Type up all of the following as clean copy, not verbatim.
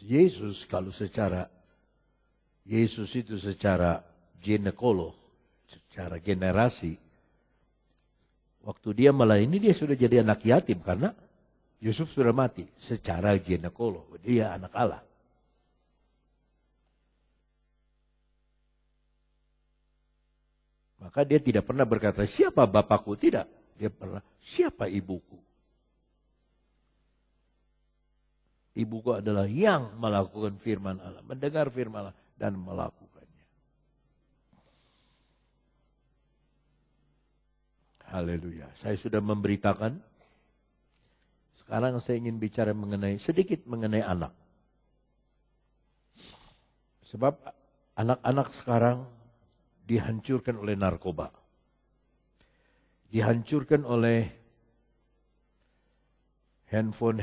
Yesus Yesus itu secara ginekolog, secara generasi, waktu dia melayani dia sudah jadi anak yatim karena Yusuf sudah mati. Secara ginekolog, dia anak Allah. Maka dia tidak pernah berkata, siapa bapakku? Tidak. Dia pernah, siapa ibuku? Ibuku adalah yang melakukan firman Allah, mendengar firman Allah dan melakukannya. Haleluya. Saya sudah memberitakan. Sekarang saya ingin bicara sedikit mengenai anak. Sebab anak-anak sekarang dihancurkan oleh narkoba. Dihancurkan oleh handphone.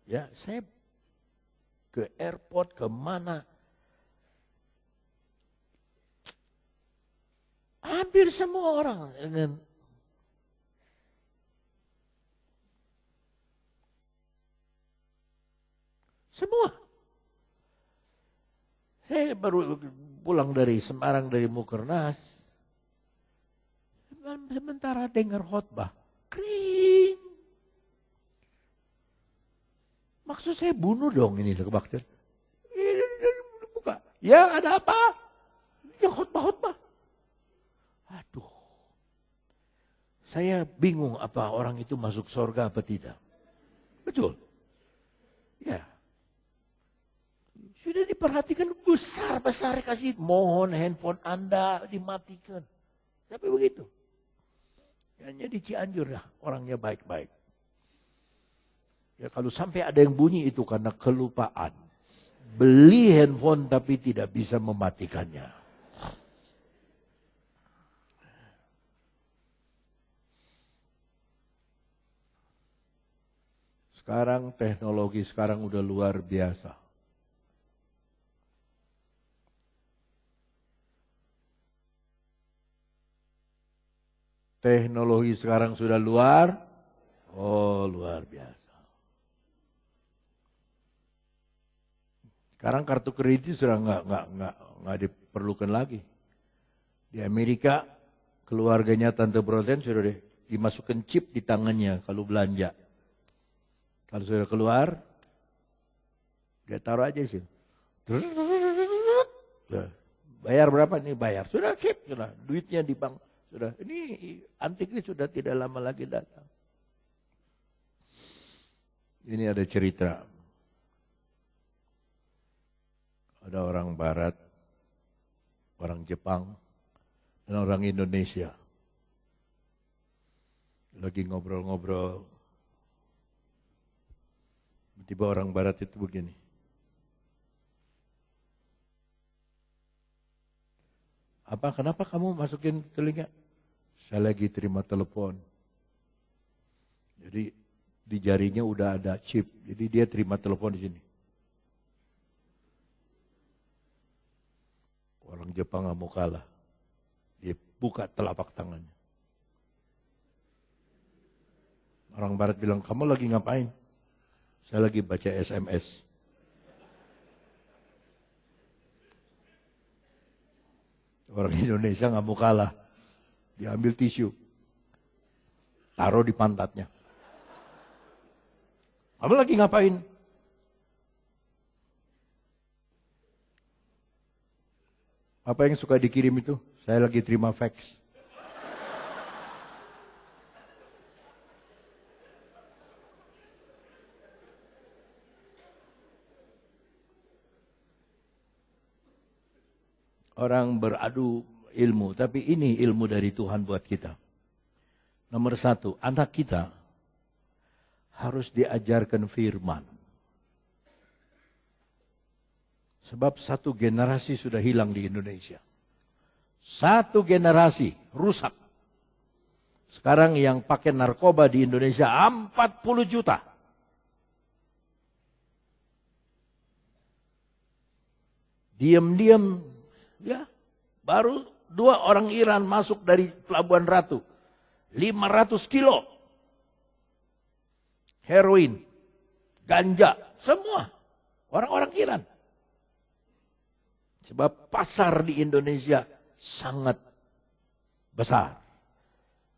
Ya, saya ke airport, kemana. Hampir semua orang dengan semua. Saya baru pulang dari Semarang, dari Mukernas. Sementara dengar khotbah, kering. Maksud saya bunuh dong ini kebaktian. Buka. Ya ada apa? Ya khotbah. Aduh. Saya bingung apa orang itu masuk surga apa tidak. Betul. Ya. Sudah diperhatikan besar kasih. Mohon handphone Anda dimatikan. Tapi begitu. Hanya di Cianjur lah orangnya baik-baik. Ya kalau sampai ada yang bunyi itu karena kelupaan. Beli handphone tapi tidak bisa mematikannya. Sekarang teknologi udah luar biasa. Teknologi sekarang sudah luar biasa. Sekarang kartu kredit sudah nggak diperlukan lagi. Di Amerika keluarganya Tante Broden sudah dimasukkan chip di tangannya kalau belanja. Kalau sudah keluar, dia taruh aja sih. Bayar berapa nih? Bayar. Sudah chip, sudah duitnya di bank. Sudah. Ini antikris sudah tidak lama lagi datang. Ini ada cerita. Ada orang Barat, orang Jepang, dan orang Indonesia. Lagi ngobrol-ngobrol. Tiba orang Barat itu begini. Kenapa kamu masukin telinga? Saya lagi terima telepon. Jadi di jarinya udah ada chip. Jadi dia terima telepon di sini. Orang Jepang nggak mau kalah. Dia buka telapak tangannya. Orang Barat bilang, kamu lagi ngapain? Saya lagi baca SMS. Orang Indonesia nggak mau kalah. Dia ambil tisu. Taruh di pantatnya. Kamu lagi ngapain? Apa yang suka dikirim itu? Saya lagi terima fax. Orang beradu ilmu, tapi ini ilmu dari Tuhan buat kita. Nomor 1, anak kita harus diajarkan firman. Sebab satu generasi sudah hilang di Indonesia. Satu generasi rusak. Sekarang yang pakai narkoba di Indonesia 40 juta. Diam-diam, ya, baru 2 orang Iran masuk dari Pelabuhan Ratu. 500 kilo. Heroin, ganja, semua. Orang-orang Iran. Sebab pasar di Indonesia sangat besar.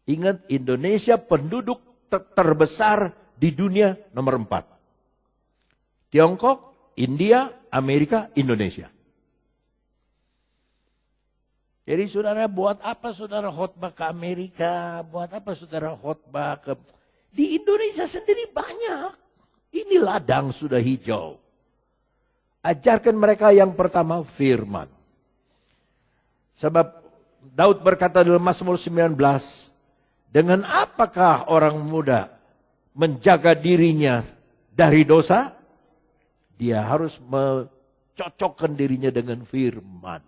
Ingat, Indonesia penduduk terbesar di dunia nomor 4. Tiongkok, India, Amerika, Indonesia. Jadi saudara, buat apa saudara khotbah ke Amerika? Buat apa saudara khotbah ke... Di Indonesia sendiri banyak. Ini ladang sudah hijau. Ajarkan mereka yang pertama firman. Sebab Daud berkata dalam Mazmur 19, dengan apakah orang muda menjaga dirinya dari dosa? Dia harus mencocokkan dirinya dengan firman.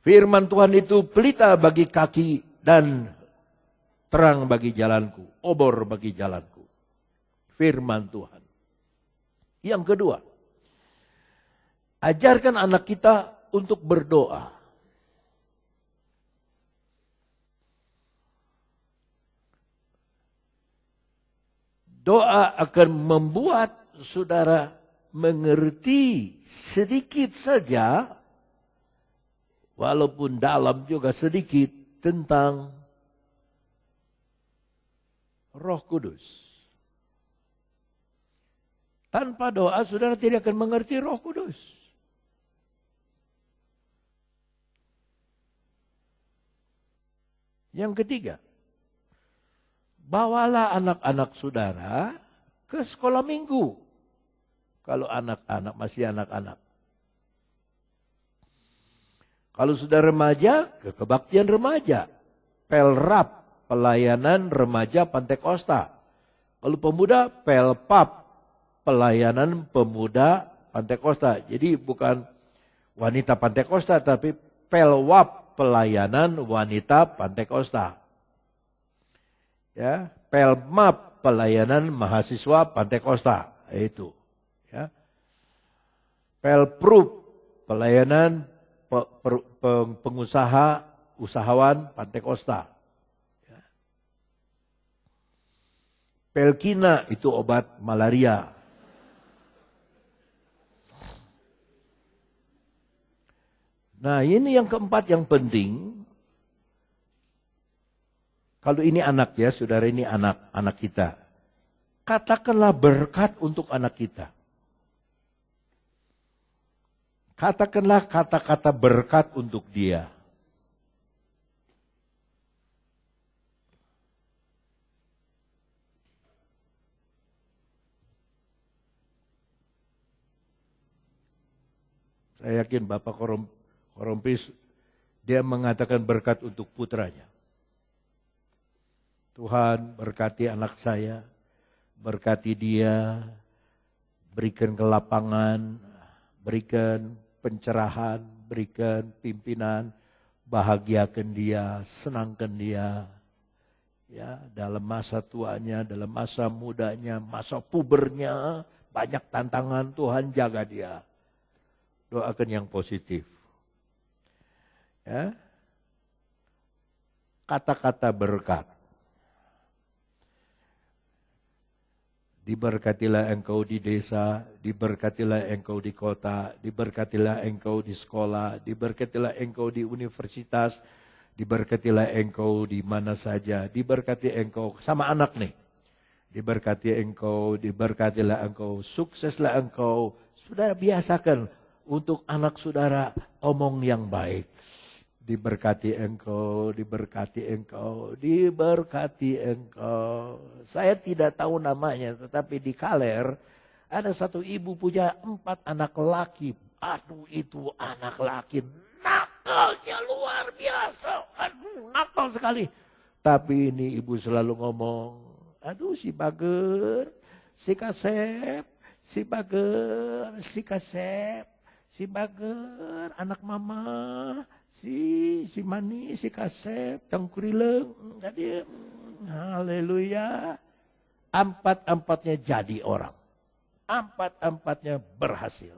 Firman Tuhan itu pelita bagi kaki dan terang bagi jalanku, obor bagi jalanku. Firman Tuhan. Yang kedua, ajarkan anak kita untuk berdoa. Doa akan membuat saudara mengerti sedikit saja, walaupun dalam juga sedikit, tentang Roh Kudus. Tanpa doa saudara tidak akan mengerti Roh Kudus. Yang ketiga, bawalah anak-anak saudara ke sekolah minggu. Kalau anak-anak masih anak-anak. Kalau sudah remaja, ke kebaktian remaja. Pelrap, pelayanan remaja Pantai Kosta. Kalau pemuda, pelpap, pelayanan pemuda Pantai Kosta. Jadi bukan wanita Pantai Kosta, tapi pelwap, pelayanan wanita Pantai Kosta. Ya, pelmap, pelayanan mahasiswa Pantai Kosta. Itu. Ya. Pelprup, pelayanan pengusaha, usahawan Pantai Kosta. Ya. Pelkina itu obat malaria. Nah, ini yang keempat yang penting. Kalau ini anak ya, saudara, ini anak kita. Katakanlah berkat untuk anak kita. Katakanlah kata-kata berkat untuk dia. Saya yakin Bapak Korompis, dia mengatakan berkat untuk putranya. Tuhan berkati anak saya, berkati dia, berikan kelapangan, berikan pencerahan, berikan pimpinan, bahagiakan dia, senangkan dia. Ya, dalam masa tuanya, dalam masa mudanya, masa pubernya, banyak tantangan, Tuhan jaga dia. Doakan yang positif. Ya. Kata-kata berkat. Diberkatilah engkau di desa, diberkatilah engkau di kota, diberkatilah engkau di sekolah, diberkatilah engkau di universitas, diberkatilah engkau di mana saja, diberkati engkau sama anak nih. Diberkati engkau, diberkatilah engkau, sukseslah engkau. Saudara biasakan untuk anak saudara omong yang baik. Diberkati engkau, diberkati engkau, diberkati engkau. Saya tidak tahu namanya, tetapi di Kaler ada satu ibu punya 4 anak laki. Aduh, itu anak laki nakalnya luar biasa. Aduh, nakal sekali. Tapi ini ibu selalu ngomong, aduh si Bager, si Kasep, si Bager, si Kasep, si Bager, anak mama. Si Mani, si Kasep, Tangkurileng, jadi haleluya. 4-4-nya jadi orang. 4-4-nya berhasil.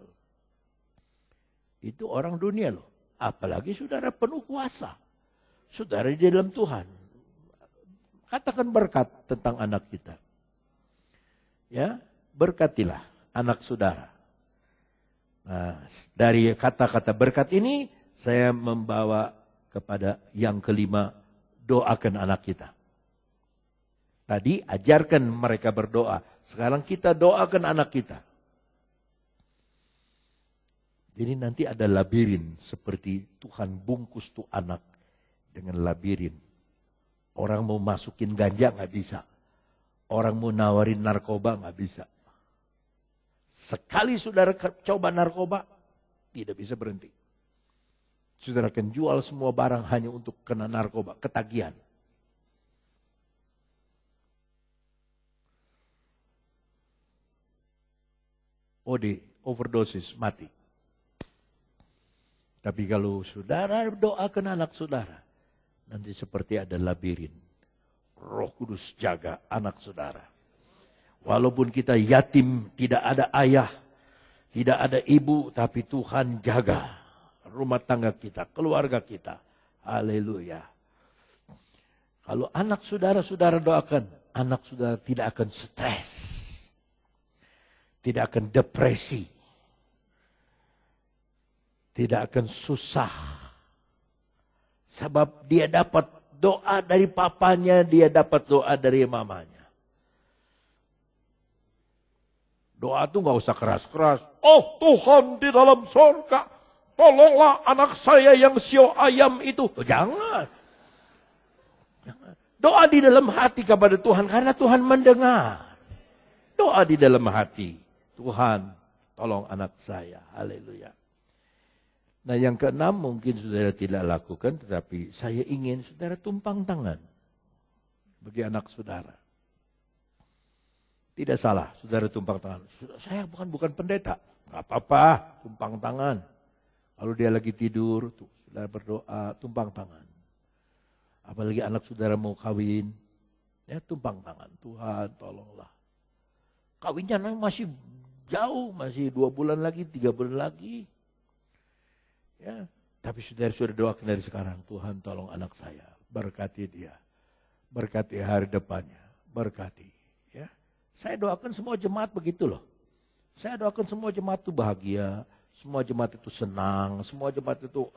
Itu orang dunia loh. Apalagi saudara penuh kuasa. Saudara di dalam Tuhan. Katakan berkat tentang anak kita. Ya, berkatilah anak saudara. Nah, dari kata-kata berkat ini, saya membawa kepada yang kelima, doakan anak kita. Tadi ajarkan mereka berdoa. Sekarang kita doakan anak kita. Jadi nanti ada labirin seperti Tuhan bungkus tuh anak dengan labirin. Orang mau masukin ganja nggak bisa. Orang mau nawarin narkoba nggak bisa. Sekali saudara coba narkoba, tidak bisa berhenti. Saudara akan jual semua barang hanya untuk kena narkoba, ketagihan. OD, overdosis, mati. Tapi kalau saudara doakan anak saudara, nanti seperti ada labirin. Roh Kudus jaga anak saudara. Walaupun kita yatim, tidak ada ayah, tidak ada ibu, tapi Tuhan jaga rumah tangga kita, keluarga kita. Haleluya. Kalau anak saudara doakan, anak saudara tidak akan stres. Tidak akan depresi. Tidak akan susah. Sebab dia dapat doa dari papanya, dia dapat doa dari mamanya. Doa tuh gak usah keras-keras. Oh Tuhan di dalam surga, tolonglah anak saya yang sio ayam itu. Oh, jangan. Doa di dalam hati kepada Tuhan, karena Tuhan mendengar. Doa di dalam hati. Tuhan, tolong anak saya. Haleluya. Nah yang keenam mungkin saudara tidak lakukan, tetapi saya ingin saudara tumpang tangan bagi anak saudara. Tidak salah, saudara tumpang tangan. Saya bukan pendeta, nggak apa-apa, tumpang tangan. Kalau dia lagi tidur, tuh, saudara berdoa, tumpang tangan. Apalagi anak saudara mau kawin, ya tumpang tangan. Tuhan, tolonglah. Kawinnya masih jauh, masih 2 bulan lagi, 3 bulan lagi. Ya, tapi saudara sudah doakan dari sekarang, Tuhan tolong anak saya, berkati dia, berkati hari depannya, berkati. Ya, saya doakan semua jemaat begitu loh. Saya doakan semua jemaat itu bahagia, semua jemaat itu senang, semua jemaat itu,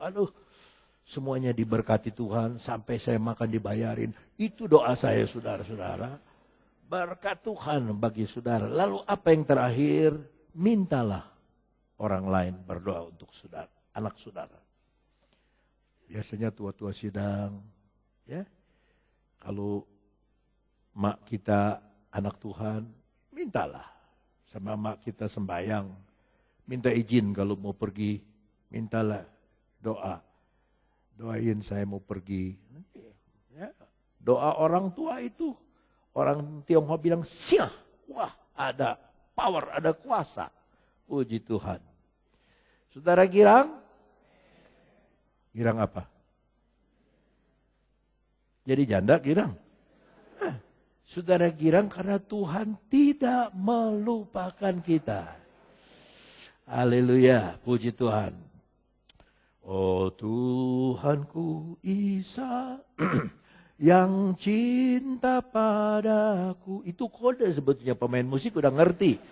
semuanya diberkati Tuhan sampai saya makan dibayarin. Itu doa saya saudara-saudara. Berkat Tuhan bagi saudara. Lalu apa yang terakhir? Mintalah orang lain berdoa untuk saudara. Anak saudara. Biasanya tua-tua sidang, ya. Kalau mak kita anak Tuhan, mintalah sama mak kita sembahyang. Minta izin kalau mau pergi, mintalah doa. Doain saya mau pergi. Ya. Doa orang tua itu, orang Tionghoa bilang siah. Wah, ada power, ada kuasa. Puji Tuhan. Saudara girang? Girang apa? Jadi janda girang? Saudara girang karena Tuhan tidak melupakan kita. Haleluya, puji Tuhan. Oh Tuhanku Isa yang cinta padaku. Itu kode sebetulnya pemain musik udah ngerti.